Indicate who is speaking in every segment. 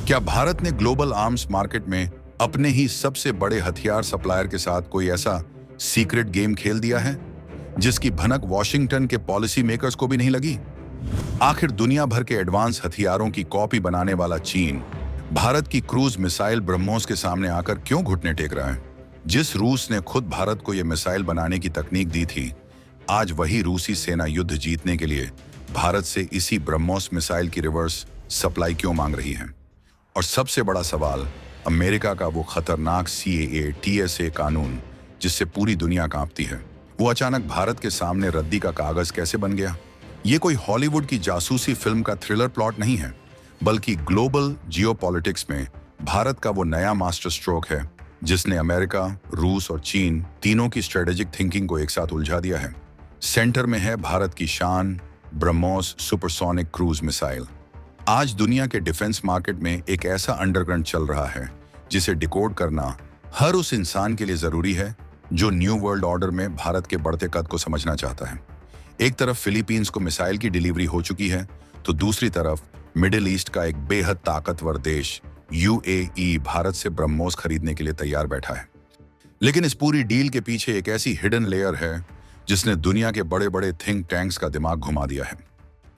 Speaker 1: क्या भारत ने global arms market में अपने ही सबसे बड़े हथियार सप्लायर के साथ कोई ऐसा सीक्रेट गेम खेल दिया है जिसकी भनक वॉशिंगटन के पॉलिसी मेकर्स को भी नहीं लगी? आखिर दुनिया भर के एडवांस हथियारों की कॉपी बनाने वाला चीन भारत की क्रूज मिसाइल ब्रह्मोस के सामने आकर क्यों घुटने टेक रहा है? जिस रूस ने खुद भारत को यह मिसाइल बनाने की तकनीक दी थी, आज वही रूसी सेना युद्ध जीतने के लिए भारत से इसी ब्रह्मोस मिसाइल की रिवर्स सप्लाई क्यों मांग रही है? और सबसे बड़ा सवाल, अमेरिका का वो खतरनाक CAA TSA कानून जिससे पूरी दुनिया कांपती है, वो अचानक भारत के सामने रद्दी का कागज कैसे बन गया? ये कोई हॉलीवुड की जासूसी फिल्म का थ्रिलर प्लॉट नहीं है, बल्कि ग्लोबल जियोपॉलिटिक्स में भारत का वो नया मास्टर स्ट्रोक है जिसने अमेरिका, रूस और चीन तीनों की स्ट्रेटेजिक थिंकिंग को एक साथ उलझा दिया है। सेंटर में है भारत की शान ब्रह्मोस सुपरसोनिक क्रूज मिसाइल। आज दुनिया के डिफेंस मार्केट में एक ऐसा अंडरकरंट चल रहा है जिसे डिकोड करना हर उस इंसान के लिए जरूरी है जो न्यू वर्ल्ड ऑर्डर में भारत के बढ़ते कद को समझना चाहता है। एक तरफ फिलीपींस को मिसाइल की डिलीवरी हो चुकी है, तो दूसरी तरफ मिडिल ईस्ट का एक बेहद ताकतवर देश UAE भारत से ब्रह्मोस खरीदने के लिए तैयार बैठा है। लेकिन इस पूरी डील के पीछे एक ऐसी हिडन लेयर है जिसने दुनिया के बड़े बड़े थिंक टैंक्स का दिमाग घुमा दिया है।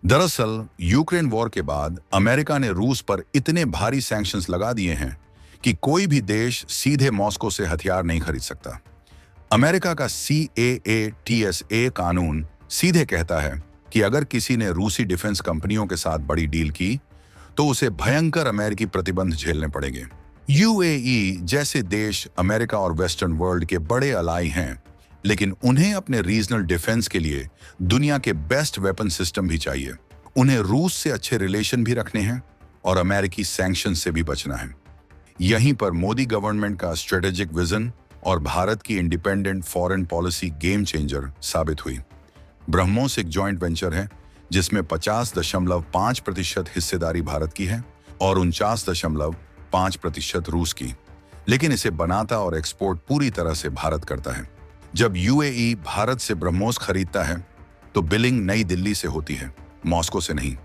Speaker 1: दरअसल यूक्रेन वॉर के बाद अमेरिका ने रूस पर इतने भारी सैंक्शंस लगा दिए हैं कि कोई भी देश सीधे मॉस्को से हथियार नहीं खरीद सकता। अमेरिका का CAA TSA कानून सीधे कहता है कि अगर किसी ने रूसी डिफेंस कंपनियों के साथ बड़ी डील की तो उसे भयंकर अमेरिकी प्रतिबंध झेलने पड़ेंगे। UAE जैसे देश अमेरिका और वेस्टर्न वर्ल्ड के बड़े अलाई हैं, लेकिन उन्हें अपने रीजनल डिफेंस के लिए दुनिया के बेस्ट वेपन सिस्टम भी चाहिए। उन्हें रूस से अच्छे रिलेशन भी रखने हैं और अमेरिकी सैंक्शन से भी बचना है। यहीं पर मोदी गवर्नमेंट का स्ट्रेटेजिक विजन और भारत की independent foreign policy game changer साबित हुई। ब्रह्मोस एक जॉइंट वेंचर है जिसमें 50.5% हिस्सेदारी भारत की है और 49.5% रूस की, लेकिन इसे बनाता और एक्सपोर्ट पूरी तरह से भारत करता है। जब UAE भारत से ब्रह्मोस खरीदता है तो बिलिंग नई दिल्ली से होती है, मॉस्को से नहीं।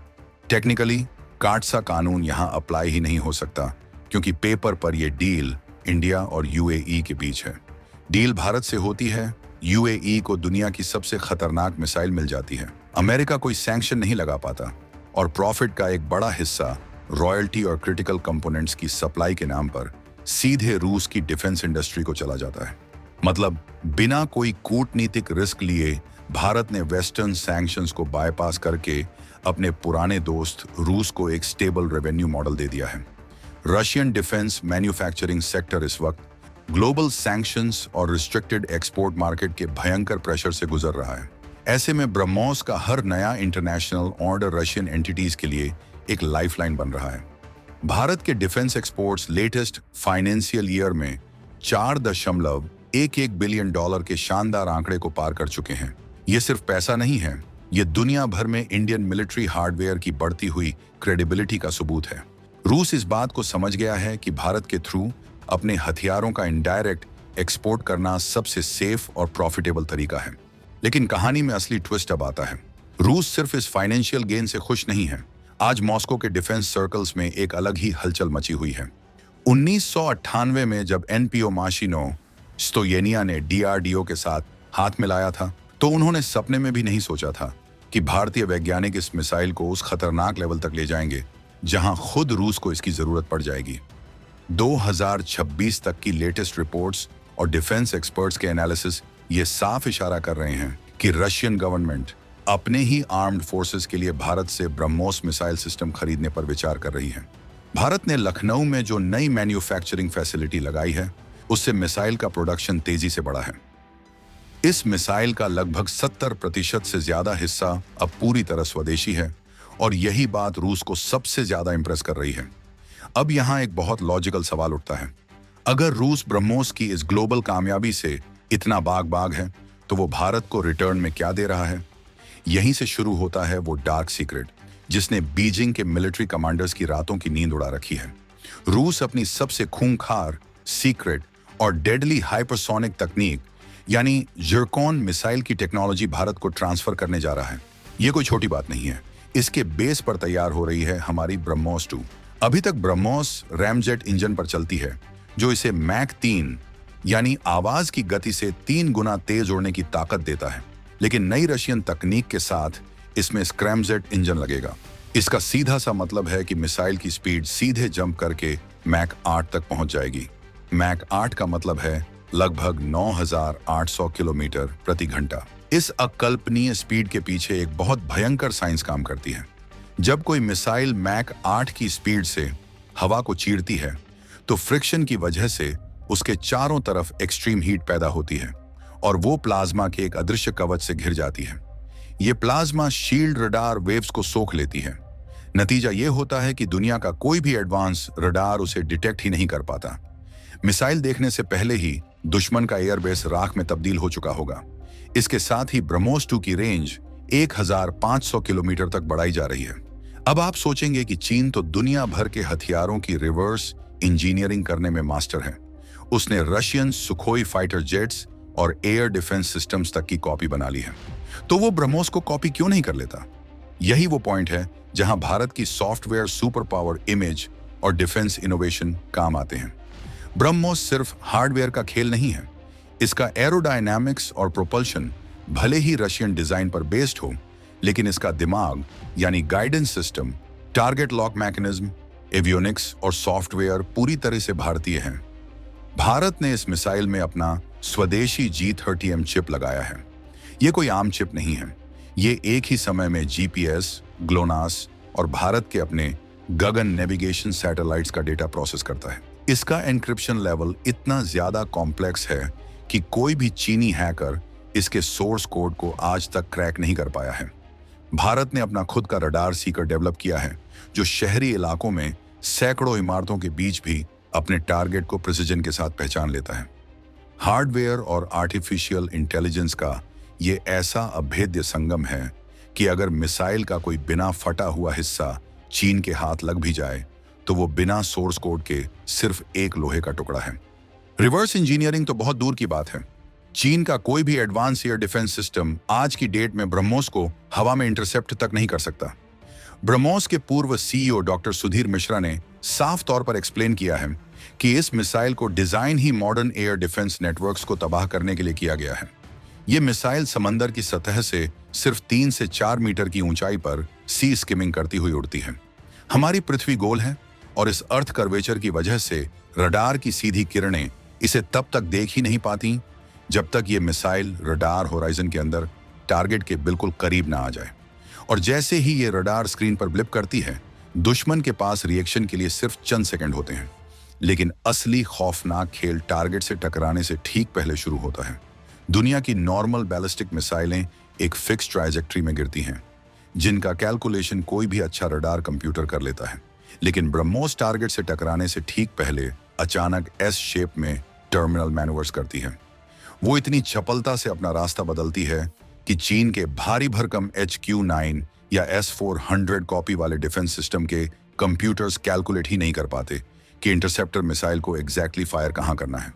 Speaker 1: टेक्निकली काटसा कानून यहां अप्लाई ही नहीं हो सकता क्योंकि पेपर पर यह डील इंडिया और UAE के बीच है। डील भारत से होती है, UAE को दुनिया की सबसे खतरनाक मिसाइल मिल जाती है। अमेरिका कोई सैंक्शन नहीं लगा पाता और प्रॉफिट का एक बड़ा हिस्सा रॉयल्टी और क्रिटिकल कंपोनेंट्स की सप्लाई के नाम पर सीधे रूस की डिफेंस इंडस्ट्री को चला जाता है। मतलब बिना कोई कूटनीतिक रिस्क लिए भारत ने वेस्टर्न सैंक्शंस को बाईपास करके अपने पुराने दोस्त रूस को एक स्टेबल रेवेन्यू मॉडल दे दिया है। रशियन डिफेंस मैन्युफैक्चरिंग सेक्टर इस वक्त ग्लोबल सैंक्शंस और रिस्ट्रिक्टेड एक्सपोर्ट मार्केट के भयंकर प्रेशर से गुजर रहा है। ऐसे में ब्रह्मोस का हर नया इंटरनेशनल ऑर्डर रशियन एंटिटीज के लिए एक लाइफलाइन बन रहा है। भारत के defence exports latest financial year में $4.11 बिलियन के शानदार आंकड़े को पार कर चुके हैं। ये सिर्फ पैसा नहीं है, ये दुनिया भर में इंडियन मिलिट्री हार्डवेयर की बढ़ती हुई क्रेडिबिलिटी का सबूत है। रूस इस बात को समझ गया है कि भारत के थ्रू अपने हथियारों का इनडायरेक्ट एक्सपोर्ट करना सबसे सेफ और प्रॉफिटेबल तरीका है। लेकिन कहानी में असली ट्विस्ट अब आता है। रूस सिर्फ इस फाइनेंशियल गेन से खुश नहीं है। आज मॉस्को के डिफेंस सर्कल्स में एक अलग ही हलचल मची हुई है। 1998 में जब NPO माशिनो स्टोयेनिया ने DRDO के साथ हाथ मिलाया था, तो उन्होंने सपने में भी नहीं सोचा था कि भारतीय वैज्ञानिक इस मिसाइल को उस खतरनाक लेवल तक ले जाएंगे जहां खुद रूस को इसकी जरूरत पड़ जाएगी। 2026 तक की लेटेस्ट रिपोर्ट्स और डिफेंस एक्सपर्ट्स के एनालिसिस ये साफ इशारा कर रहे हैं कि रशियन गवर्नमेंट अपने ही आर्म्ड फोर्सेस के लिए भारत से ब्रह्मोस मिसाइल सिस्टम खरीदने पर विचार कर रही है। भारत ने लखनऊ में जो नई मैन्युफैक्चरिंग फैसिलिटी लगाई है, उससे मिसाइल का प्रोडक्शन तेजी से बढ़ा है। इस मिसाइल का लगभग 70% से ज्यादा हिस्सा अब पूरी तरह स्वदेशी है और यही बात रूस को सबसे ज्यादा इंप्रेस कर रही है। अब यहां एक बहुत लॉजिकल सवाल उठता है, अगर रूस ब्रह्मोस की इस ग्लोबल कामयाबी से इतना बाग है तो वो भारत को रिटर्न में क्या दे रहा है? यहीं से शुरू होता है वो डार्क सीक्रेट जिसने बीजिंग के मिलिट्री कमांडर्स की रातों की नींद उड़ा रखी है। रूस अपनी सबसे खूंखार, सीक्रेट और डेडली हाइपरसोनिक तकनीक यानी ज़िरकॉन मिसाइल की टेक्नोलॉजी भारत को ट्रांसफर करने जा रहा है। ये कोई छोटी बात नहीं है। इसके बेस पर तैयार हो रही है हमारी ब्रह्मोस 2। अभी तक ब्रह्मोस रैमजेट इंजन पर चलती है, जो इसे मैक 3 यानी आवाज की गति से 3 गुना तेज उड़ने की ताकत देता है। लेकिन नई रशियन तकनीक के साथ इसमें स्क्रैमजेट इंजन लगेगा। इसका सीधा सा मतलब है कि मिसाइल की स्पीड सीधे जंप करके मैक 8 तक पहुंच जाएगी। मैक 8 का मतलब है लगभग 9,800 किलोमीटर प्रति घंटा। इस अकल्पनीय स्पीड के पीछे एक बहुत भयंकर साइंस काम करती है। जब कोई मिसाइल मैक 8 की स्पीड से हवा को चीरती है, तो फ्रिक्शन की वजह से उसके चारों तरफ एक्सट्रीम हीट पैदा होती है और वो प्लाज्मा के एक अदृश्य कवच से घिर जाती है। ये प्लाज्मा शील्ड रडार वेव्स को सोख लेती है। नतीजा ये होता है कि दुनिया का कोई भी एडवांस रडार उसे डिटेक्ट ही नहीं कर पाता। मिसाइल देखने से पहले ही दुश्मन का एयरबेस राख में तब्दील हो चुका होगा। इसके साथ ही ब्रह्मोस 2 की रेंज 1,500 किलोमीटर तक बढ़ाई जा रही है। अब आप सोचेंगे कि चीन तो दुनिया भर के हथियारों की रिवर्स इंजीनियरिंग करने में मास्टर है। उसने रशियन सुखोई फाइटर जेट्स और एयर डिफेंस सिस्टम्स तक की कॉपी बना ली है, तो वो ब्रह्मोस को कॉपी क्यों नहीं कर लेता? यही वो पॉइंट है जहां भारत की सॉफ्टवेयर सुपर पावर इमेज और डिफेंस इनोवेशन काम आते हैं। ब्रह्मोस सिर्फ हार्डवेयर का खेल नहीं है। इसका एरोडायनामिक्स और प्रोपल्शन भले ही रशियन डिजाइन पर बेस्ड हो, लेकिन इसका दिमाग यानी guidance system, target lock mechanism, avionics और सॉफ्टवेयर पूरी तरह से भारतीय है। भारत ने इस मिसाइल में अपना स्वदेशी G30M चिप लगाया है। ये कोई आम चिप नहीं है। ये एक ही समय में GPS, ग्लोनास और भारत के अपने गगन नेविगेशन सैटेलाइट्स का डेटा प्रोसेस करता है। इसका एन्क्रिप्शन लेवल इतना ज्यादा कॉम्प्लेक्स है कि कोई भी चीनी हैकर इसके सोर्स कोड को आज तक क्रैक नहीं कर पाया है। भारत ने अपना खुद का रडार सीकर डेवलप किया है, जो शहरी इलाकों में सैकड़ों इमारतों के बीच भी अपने टारगेट को प्रिसिजन के साथ पहचान लेता है। हार्डवेयर और आर्टिफिशियल इंटेलिजेंस का ये ऐसा अभेद्य संगम है कि अगर मिसाइल का कोई बिना फटा हुआ हिस्सा चीन के हाथ लग भी जाए, तो वो बिना सोर्स कोड के सिर्फ एक लोहे का टुकड़ा है। रिवर्स इंजीनियरिंग तो बहुत दूर की बात है। चीन का कोई भी एडवांस एयर डिफेंस सिस्टम आज की डेट में ब्रह्मोस को हवा में इंटरसेप्ट तक नहीं कर सकता। ब्रह्मोस के पूर्व CEO डॉक्टर सुधीर मिश्रा ने साफ तौर पर एक्सप्लेन किया है कि इस मिसाइल को डिजाइन ही मॉडर्न एयर डिफेंस नेटवर्क्स को तबाह करने के लिए किया गया है। ये मिसाइल समंदर की सतह से सिर्फ 3 से 4 मीटर की ऊंचाई पर सी स्किमिंग करती हुई उड़ती है। हमारी पृथ्वी गोल है और इस अर्थ कर्वेचर की वजह से रडार की सीधी किरणें इसे तब तक देख ही नहीं पाती जब तक ये मिसाइल रडार होराइजन के अंदर टारगेट के बिल्कुल करीब ना आ जाए। और जैसे ही ये रडार स्क्रीन पर ब्लिप करती है, दुश्मन के पास रिएक्शन के लिए सिर्फ चंद सेकंड होते हैं। लेकिन असली खौफनाक खेल टारगेट से टकराने से ठीक पहले शुरू होता है। दुनिया की नॉर्मल बैलिस्टिक मिसाइलें एक फिक्स ट्राइजेक्ट्री में गिरती हैं, जिनका कैलकुलेशन कोई भी अच्छा रडार कंप्यूटर कर लेता है। लेकिन ब्रह्मोस टारगेट से टकराने से ठीक पहले अचानक एस शेप में टर्मिनल मैनूवर्स करती है। वो इतनी चपलता से अपना रास्ता बदलती है कि चीन के भारी भरकम HQ-9 या S-400 कॉपी वाले डिफेंस सिस्टम के कंप्यूटर्स कैलकुलेट ही नहीं कर पाते कि इंटरसेप्टर मिसाइल को एग्जैक्टली फायर कहां करना है।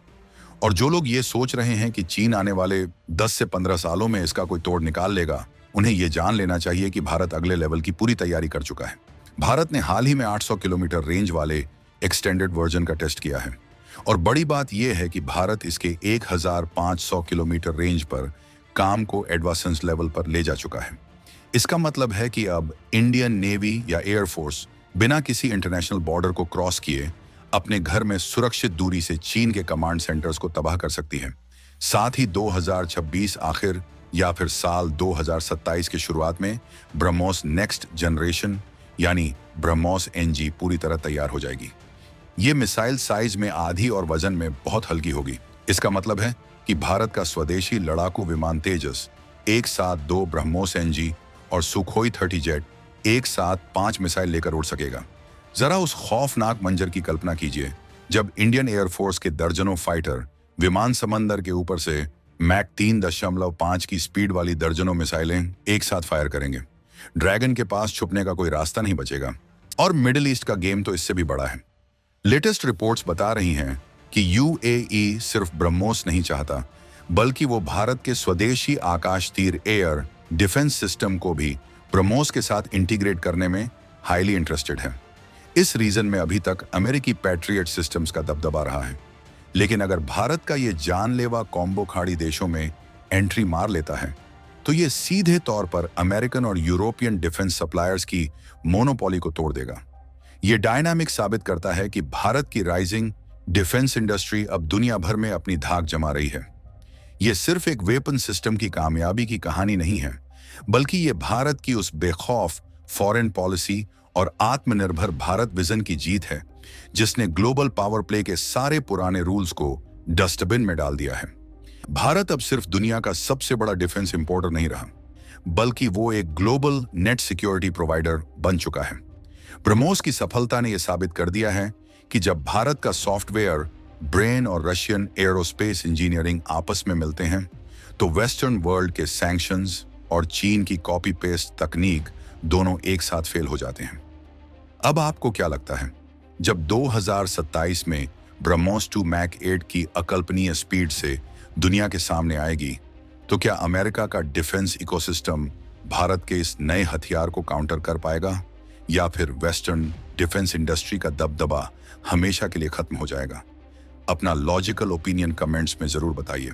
Speaker 1: और जो लोग ये सोच रहे हैं कि चीन आने वाले 10 से 15 सालों में इसका कोई तोड़ निकाल लेगा, उन्हें ये जान लेना चाहिए कि भारत अगले लेवल की पूरी तैयारी कर चुका है। भारत ने हाल ही में 800 किलोमीटर रेंज वाले एक्सटेंडेड वर्जन का टेस्ट किया है। और बड़ी बात यह है कि भारत इसके 1,500 किलोमीटर रेंज पर काम को एडवांस लेवल पर ले जा चुका है। इसका मतलब है कि अब इंडियन नेवी या एयरफोर्स बिना किसी इंटरनेशनल बॉर्डर को क्रॉस किए अपने घर में सुरक्षित दूरी से चीन के कमांड सेंटर्स को तबाह कर सकती है। साथ ही 2026 आखिर या फिर साल 2027 की शुरुआत में ब्रह्मोस नेक्स्ट जनरेशन यानी ब्रह्मोस NG पूरी तरह तैयार हो जाएगी। ये मिसाइल साइज में आधी और वजन में बहुत हल्की होगी। इसका मतलब है कि भारत का स्वदेशी लड़ाकू विमान तेजस एक साथ 2 ब्रह्मोस NG और सुखोई 30 जेट एक साथ 5 मिसाइल लेकर उड़ सकेगा। जरा उस खौफनाक मंजर की कल्पना कीजिए जब इंडियन एयरफोर्स के दर्जनों फाइटर विमान समंदर के ऊपर से मैक 3.5 की स्पीड वाली दर्जनों मिसाइलें एक साथ फायर करेंगे। ड्रैगन के पास छुपने का कोई रास्ता नहीं बचेगा। और मिडिल ईस्ट का गेम तो इससे भी बड़ा है। लेटेस्ट रिपोर्ट्स बता रही हैं कि UAE सिर्फ ब्रह्मोस नहीं चाहता, बल्कि वो भारत के स्वदेशी आकाश तीर एयर डिफेंस सिस्टम को भी ब्रह्मोस के साथ इंटीग्रेट करने में हाईली इंटरेस्टेड है। इस रीजन में अभी तक अमेरिकी पैट्रियट सिस्टम्स का दबदबा रहा है। लेकिन अगर भारत का ये जानलेवा कॉम्बो खाड़ी देशों में एंट्री मार लेता है तो ये सीधे तौर पर अमेरिकन और यूरोपियन डिफेंस सप्लायर्स की मोनोपोली को तोड़ देगा। ये डायनामिक साबित करता है कि भारत की राइजिंग डिफेंस इंडस्ट्री अब दुनिया भर में अपनी धाक जमा रही है। ये सिर्फ एक वेपन सिस्टम की कामयाबी की कहानी नहीं है, बल्कि ये भारत की उस बेखौफ फॉरेन पॉलिसी और आत्मनिर्भर भारत विजन की जीत है जिसने ग्लोबल पावर प्ले के सारे पुराने रूल्स को डस्टबिन में डाल दिया है। भारत अब सिर्फ दुनिया का सबसे बड़ा डिफेंस इंपोर्टर नहीं रहा, बल्कि वो एक ग्लोबल नेट सिक्योरिटी प्रोवाइडर बन चुका है। ब्रह्मोस की सफलता ने यह साबित कर दिया है कि जब भारत का सॉफ्टवेयर ब्रेन और रशियन एरोस्पेस इंजीनियरिंग आपस में मिलते हैं तो वेस्टर्न वर्ल्ड के सैंक्शंस और चीन की कॉपी पेस्ट तकनीक दोनों एक साथ फेल हो जाते हैं। अब आपको क्या लगता है, जब 2027 में ब्रह्मोस 2 मैक 8 की अकल्पनीय स्पीड से दुनिया के सामने आएगी, तो क्या अमेरिका का डिफेंस इकोसिस्टम भारत के इस नए हथियार को काउंटर कर पाएगा, या फिर वेस्टर्न डिफेंस इंडस्ट्री का दबदबा हमेशा के लिए खत्म हो जाएगा? अपना लॉजिकल ओपिनियन कमेंट्स में जरूर बताइए।